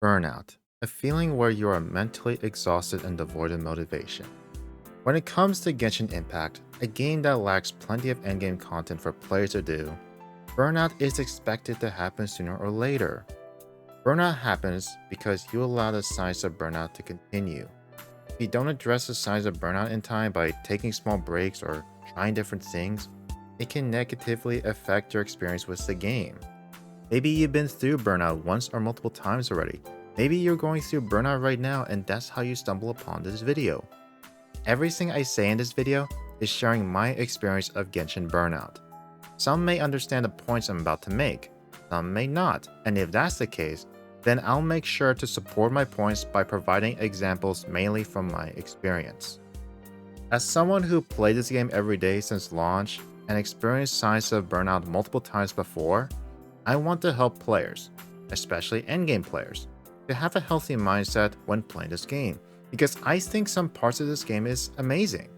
Burnout, a feeling where you are mentally exhausted and devoid of motivation. When it comes to Genshin Impact, a game that lacks plenty of endgame content for players to do, burnout is expected to happen sooner or later. Burnout happens because you allow the signs of burnout to continue. If you don't address the signs of burnout in time by taking small breaks or trying different things, it can negatively affect your experience with the game. Maybe you've been through burnout once or multiple times already. Maybe you're going through burnout right now and that's how you stumble upon this video. Everything I say in this video is sharing my experience of Genshin burnout. Some may understand the points I'm about to make, some may not, and if that's the case, then I'll make sure to support my points by providing examples mainly from my experience. As someone who played this game every day since launch and experienced signs of burnout multiple times before, I want to help players, especially endgame players, to have a healthy mindset when playing this game, because I think some parts of this game is amazing.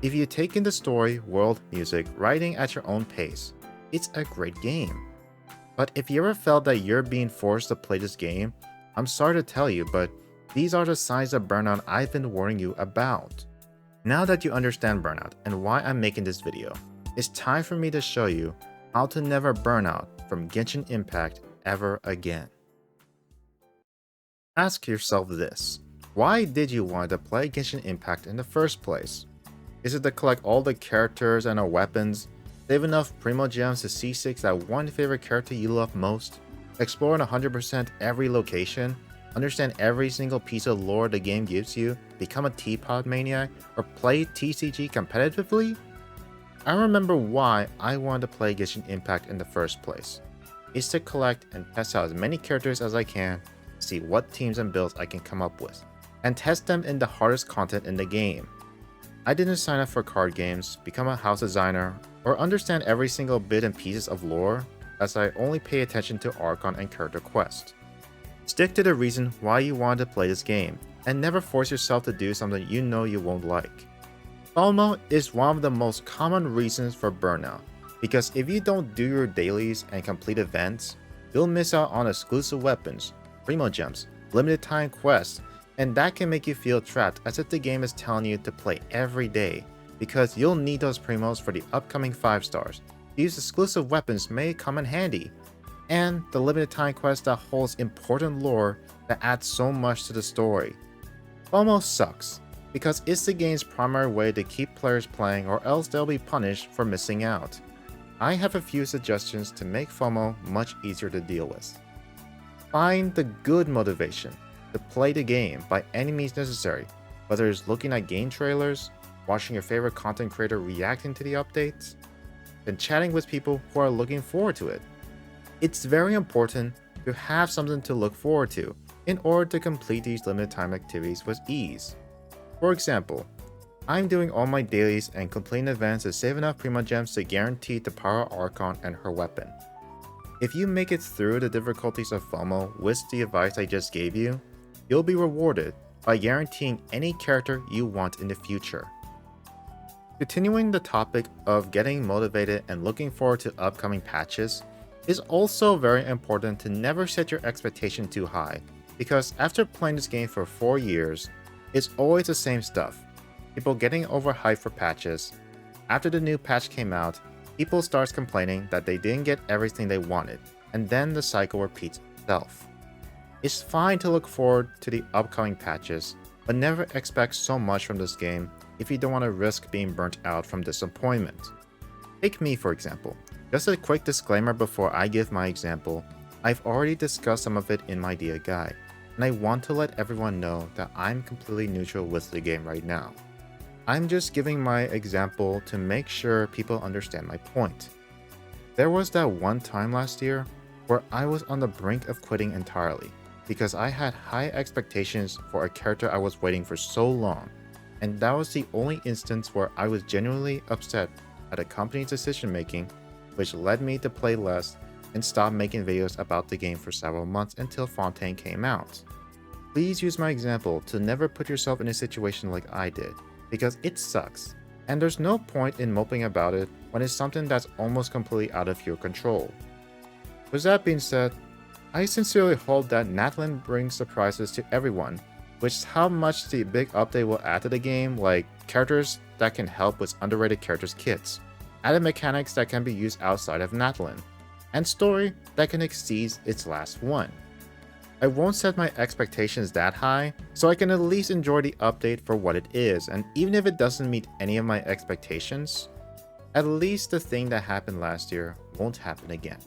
If you take in the story, world, music, writing at your own pace, it's a great game. But if you ever felt that you're being forced to play this game, I'm sorry to tell you, but these are the signs of burnout I've been warning you about. Now that you understand burnout and why I'm making this video, it's time for me to show you how to never burn out from Genshin Impact ever again. Ask yourself this: why did you want to play Genshin Impact in the first place? Is it to collect all the characters and our weapons, save enough Primo Gems to C6 that one favorite character you love most, explore in 100% every location, understand every single piece of lore the game gives you, become a teapot maniac, or play TCG competitively? I remember why I wanted to play Genshin Impact in the first place. It's to collect and test out as many characters as I can, see what teams and builds I can come up with, and test them in the hardest content in the game. I didn't sign up for card games, become a house designer, or understand every single bit and pieces of lore, as I only pay attention to Archon and character quest. Stick to the reason why you want to play this game, and never force yourself to do something you know you won't like. FOMO is one of the most common reasons for burnout, because if you don't do your dailies and complete events, you'll miss out on exclusive weapons, Primo Gems, limited time quests, and that can make you feel trapped as if the game is telling you to play every day, because you'll need those Primos for the upcoming 5 stars. These exclusive weapons may come in handy, and the limited time quest that holds important lore that adds so much to the story. FOMO sucks, because it's the game's primary way to keep players playing, or else they'll be punished for missing out. I have a few suggestions to make FOMO much easier to deal with. Find the good motivation to play the game by any means necessary, whether it's looking at game trailers, watching your favorite content creator reacting to the updates, and chatting with people who are looking forward to it. It's very important to have something to look forward to in order to complete these limited time activities with ease. For example, I'm doing all my dailies and completing events to save enough Primo Gems to guarantee to power Archon and her weapon. If you make it through the difficulties of FOMO with the advice I just gave you, you'll be rewarded by guaranteeing any character you want in the future. Continuing the topic of getting motivated and looking forward to upcoming patches, it's also very important to never set your expectation too high, because after playing this game for 4 years, it's always the same stuff. People getting overhyped for patches. After the new patch came out, people start complaining that they didn't get everything they wanted, and then the cycle repeats itself. It's fine to look forward to the upcoming patches, but never expect so much from this game if you don't want to risk being burnt out from disappointment. Take me for example. Just a quick disclaimer before I give my example, I've already discussed some of it in my Dia guide, and I want to let everyone know that I'm completely neutral with the game right now. I'm just giving my example to make sure people understand my point. There was that one time last year where I was on the brink of quitting entirely, because I had high expectations for a character I was waiting for so long, and that was the only instance where I was genuinely upset at a company's decision making, which led me to play less and stop making videos about the game for several months until Fontaine came out. Please use my example to never put yourself in a situation like I did, because it sucks, and there's no point in moping about it when it's something that's almost completely out of your control. With that being said, I sincerely hope that Natlan brings surprises to everyone, which is how much the big update will add to the game, like characters that can help with underrated characters kits, added mechanics that can be used outside of Natlan, and story that can exceed its last one. I won't set my expectations that high, so I can at least enjoy the update for what it is, and even if it doesn't meet any of my expectations, at least the thing that happened last year won't happen again.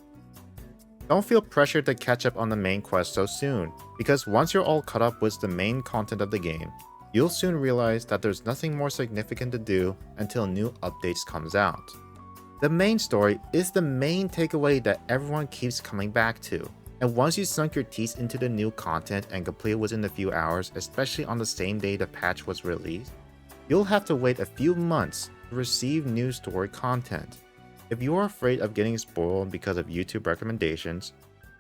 Don't feel pressured to catch up on the main quest so soon, because once you're all caught up with the main content of the game, you'll soon realize that there's nothing more significant to do until new updates comes out. The main story is the main takeaway that everyone keeps coming back to, and once you sunk your teeth into the new content and complete it within a few hours, especially on the same day the patch was released, you'll have to wait a few months to receive new story content. If you are afraid of getting spoiled because of YouTube recommendations,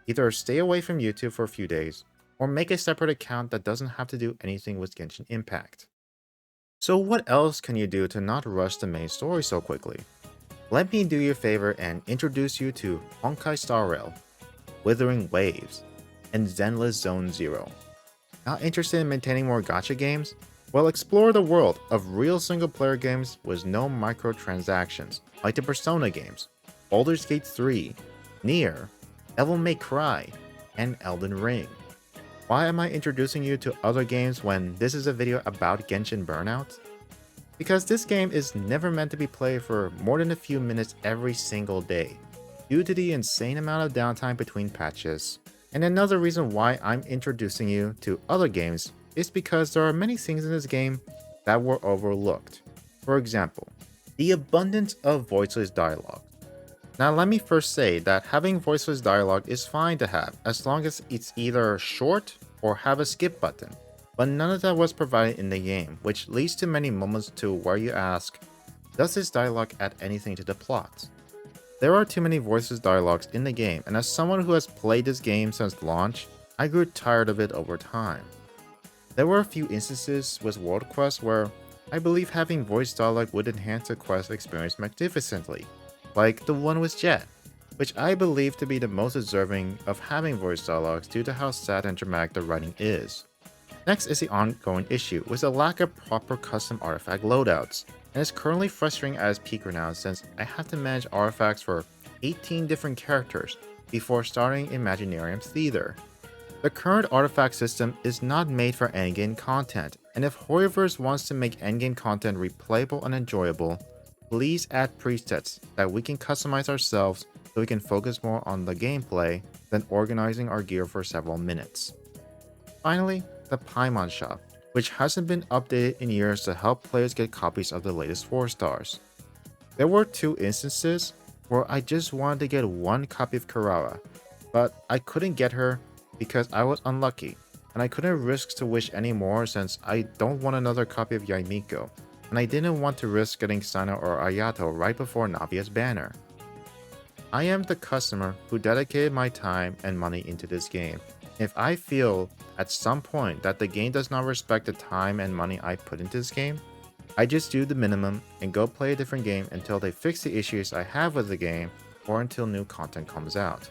either stay away from YouTube for a few days, or make a separate account that doesn't have to do anything with Genshin Impact. So what else can you do to not rush the main story so quickly? Let me do you a favor and introduce you to Honkai Star Rail, Withering Waves, and Zenless Zone Zero. Not interested in maintaining more gacha games? Well, explore the world of real single-player games with no microtransactions, like the Persona games, Baldur's Gate 3, Nier, Devil May Cry, and Elden Ring. Why am I introducing you to other games when this is a video about Genshin Burnout? Because this game is never meant to be played for more than a few minutes every single day, due to the insane amount of downtime between patches. And another reason why I'm introducing you to other games is because there are many things in this game that were overlooked. For example, the abundance of voiceless dialogue. Now let me first say that having voiceless dialogue is fine to have as long as it's either short or have a skip button, but none of that was provided in the game, which leads to many moments to where you ask, does this dialogue add anything to the plot? There are too many voiceless dialogues in the game, and as someone who has played this game since launch, I grew tired of it over time. There were a few instances with World Quest where I believe having voice dialogue would enhance the quest experience magnificently, like the one with Jet, which I believe to be the most deserving of having voice dialogues due to how sad and dramatic the writing is. Next is the ongoing issue with the lack of proper custom artifact loadouts, and it's currently frustrating at its peak right now since I have to manage artifacts for 18 different characters before starting Imaginarium's Theater. The current artifact system is not made for endgame content, and if Hoyoverse wants to make endgame content replayable and enjoyable, please add presets that we can customize ourselves so we can focus more on the gameplay than organizing our gear for several minutes. Finally, the Paimon shop, which hasn't been updated in years to help players get copies of the latest 4 stars. There were 2 instances where I just wanted to get 1 copy of Kurara, but I couldn't get her because I was unlucky, and I couldn't risk to wish anymore since I don't want another copy of Yaimiko, and I didn't want to risk getting Sana or Ayato right before Navia's banner. I am the customer who dedicated my time and money into this game. If I feel at some point that the game does not respect the time and money I put into this game, I just do the minimum and go play a different game until they fix the issues I have with the game or until new content comes out.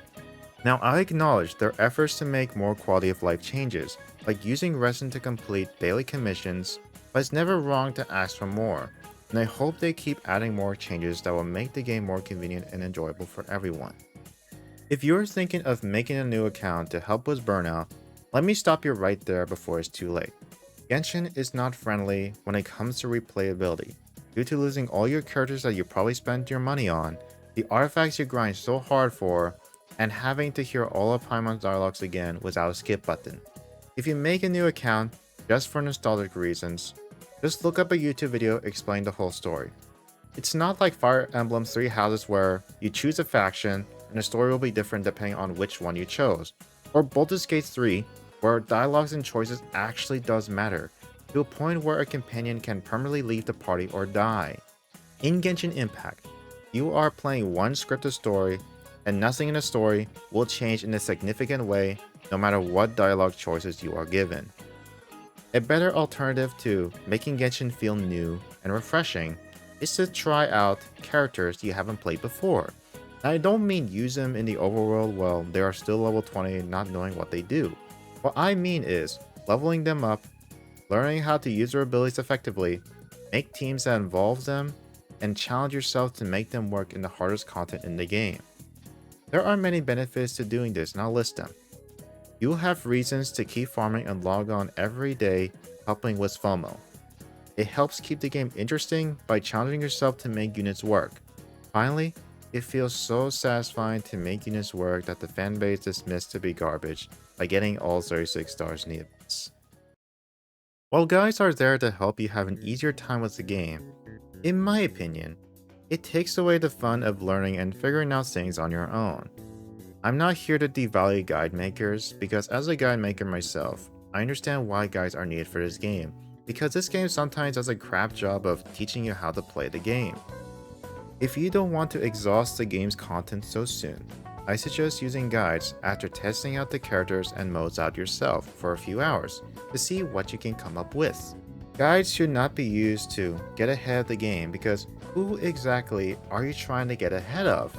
Now, I acknowledge their efforts to make more quality of life changes, like using resin to complete daily commissions, but it's never wrong to ask for more, and I hope they keep adding more changes that will make the game more convenient and enjoyable for everyone. If you're thinking of making a new account to help with Burnout, let me stop you right there before it's too late. Genshin is not friendly when it comes to replayability, due to losing all your characters that you probably spent your money on, the artifacts you grind so hard for, and having to hear all of Paimon's dialogues again without a skip button. If you make a new account just for nostalgic reasons, just look up a YouTube video explaining the whole story. It's not like Fire Emblem 3 Houses where you choose a faction and the story will be different depending on which one you chose, or Baldur's Gate 3 where dialogues and choices actually does matter, to a point where a companion can permanently leave the party or die. In Genshin Impact, you are playing one scripted story, and nothing in the story will change in a significant way no matter what dialogue choices you are given. A better alternative to making Genshin feel new and refreshing is to try out characters you haven't played before. I don't mean use them in the overworld while they are still level 20 not knowing what they do. What I mean is leveling them up, learning how to use their abilities effectively, make teams that involve them, and challenge yourself to make them work in the hardest content in the game. There are many benefits to doing this, and I'll list them. You'll have reasons to keep farming and log on every day, helping with FOMO. It helps keep the game interesting by challenging yourself to make units work. Finally, it feels so satisfying to make units work that the fanbase dismissed to be garbage by getting all 36 stars in the abyss. While guides are there to help you have an easier time with the game, in my opinion, it takes away the fun of learning and figuring out things on your own. I'm not here to devalue guide makers, because as a guide maker myself, I understand why guides are needed for this game, because this game sometimes does a crap job of teaching you how to play the game. If you don't want to exhaust the game's content so soon, I suggest using guides after testing out the characters and modes out yourself for a few hours to see what you can come up with. Guides should not be used to get ahead of the game, because who exactly are you trying to get ahead of?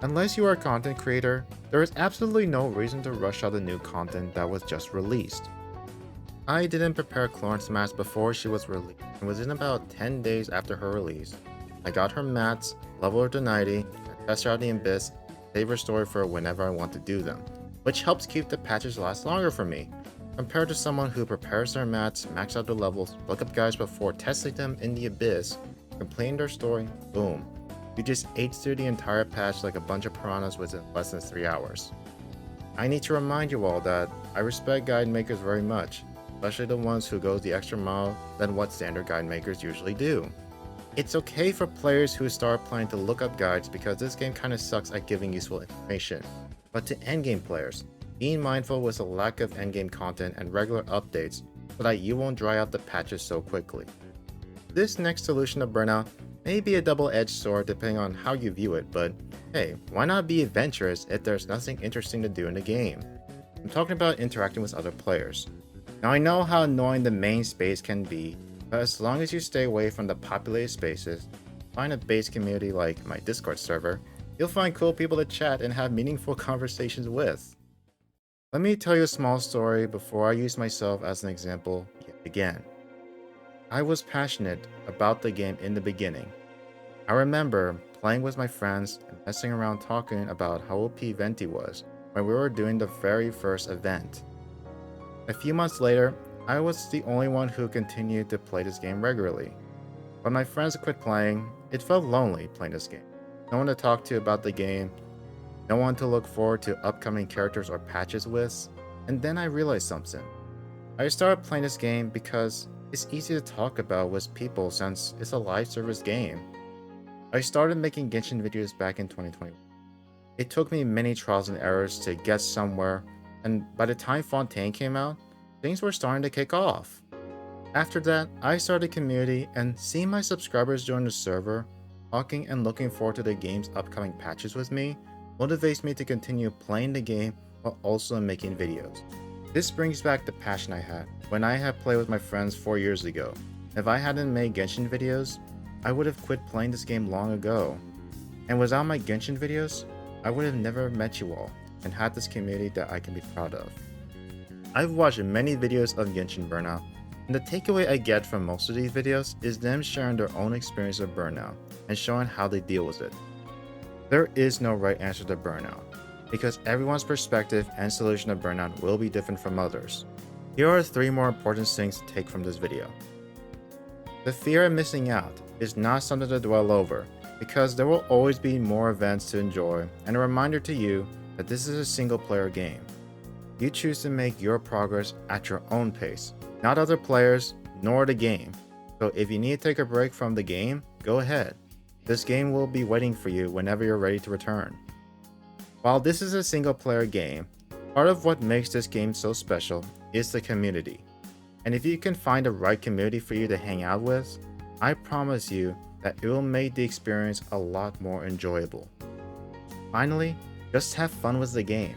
Unless you are a content creator, there is absolutely no reason to rush out the new content that was just released. I didn't prepare Clorin's mats before she was released, and within about 10 days after her release, I got her mats, leveled her to 90, and tested out the Abyss, save her story for whenever I want to do them, which helps keep the patches last longer for me, compared to someone who prepares their mats, max out their levels, look up guides before testing them in the Abyss, completing their story, boom. You just ate through the entire patch like a bunch of piranhas within less than 3 hours. I need to remind you all that I respect guide makers very much, especially the ones who go the extra mile than what standard guide makers usually do. It's okay for players who start playing to look up guides, because this game kinda sucks at giving useful information. But to endgame players, being mindful with the lack of endgame content and regular updates so that you won't dry out the patches so quickly. This next solution of Burnout may be a double-edged sword depending on how you view it, but hey, why not be adventurous if there's nothing interesting to do in the game? I'm talking about interacting with other players. Now I know how annoying the main space can be, but as long as you stay away from the populated spaces, find a base community like my Discord server, you'll find cool people to chat and have meaningful conversations with. Let me tell you a small story before I use myself as an example yet again. I was passionate about the game in the beginning. I remember playing with my friends and messing around talking about how OP Venti was when we were doing the very first event. A few months later, I was the only one who continued to play this game regularly. When my friends quit playing, it felt lonely playing this game. No one to talk to about the game, no one to look forward to upcoming characters or patches with, and then I realized something. I started playing this game because it's easy to talk about with people since it's a live service game. I started making Genshin videos back in 2020. It took me many trials and errors to get somewhere, and by the time Fontaine came out, things were starting to kick off. After that, I started a community, and seeing my subscribers join the server, talking and looking forward to the game's upcoming patches with me, motivates me to continue playing the game while also making videos. This brings back the passion I had when I had played with my friends 4 years ago. If I hadn't made Genshin videos, I would have quit playing this game long ago. And without my Genshin videos, I would have never met you all and had this community that I can be proud of. I've watched many videos of Genshin Burnout, and the takeaway I get from most of these videos is them sharing their own experience of Burnout and showing how they deal with it. There is no right answer to Burnout, because everyone's perspective and solution of Burnout will be different from others. Here are 3 more important things to take from this video. The fear of missing out is not something to dwell over, because there will always be more events to enjoy, and a reminder to you that this is a single player game. You choose to make your progress at your own pace, not other players, nor the game. So if you need to take a break from the game, go ahead. This game will be waiting for you whenever you're ready to return. While this is a single player game, part of what makes this game so special is the community. And if you can find the right community for you to hang out with, I promise you that it will make the experience a lot more enjoyable. Finally, just have fun with the game.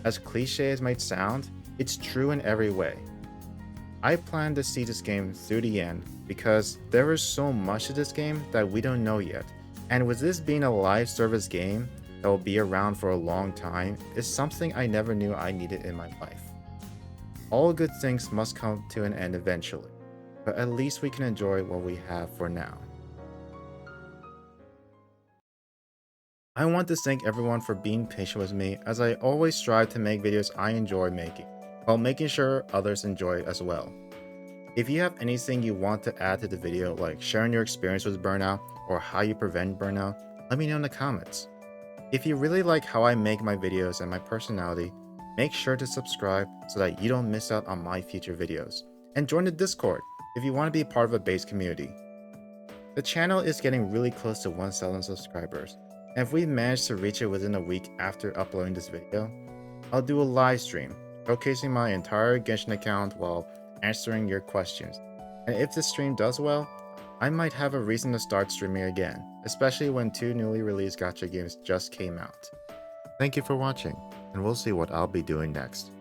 As cliche as it might sound, it's true in every way. I plan to see this game through the end because there is so much to this game that we don't know yet, And with this being a live service game that will be around for a long time, is something I never knew I needed in my life. All good things must come to an end eventually, but at least we can enjoy what we have for now. I want to thank everyone for being patient with me, as I always strive to make videos I enjoy making, while making sure others enjoy it as well. If you have anything you want to add to the video, like sharing your experience with burnout or how you prevent burnout, let me know in the comments. If you really like how I make my videos and my personality, make sure to subscribe so that you don't miss out on my future videos. And join the Discord if you want to be part of a base community. The channel is getting really close to 1,000 subscribers, and if we manage to reach it within a week after uploading this video, I'll do a live stream showcasing my entire Genshin account while answering your questions. And if this stream does well, I might have a reason to start streaming again, especially when 2 newly released gacha games just came out. Thank you for watching, and we'll see what I'll be doing next.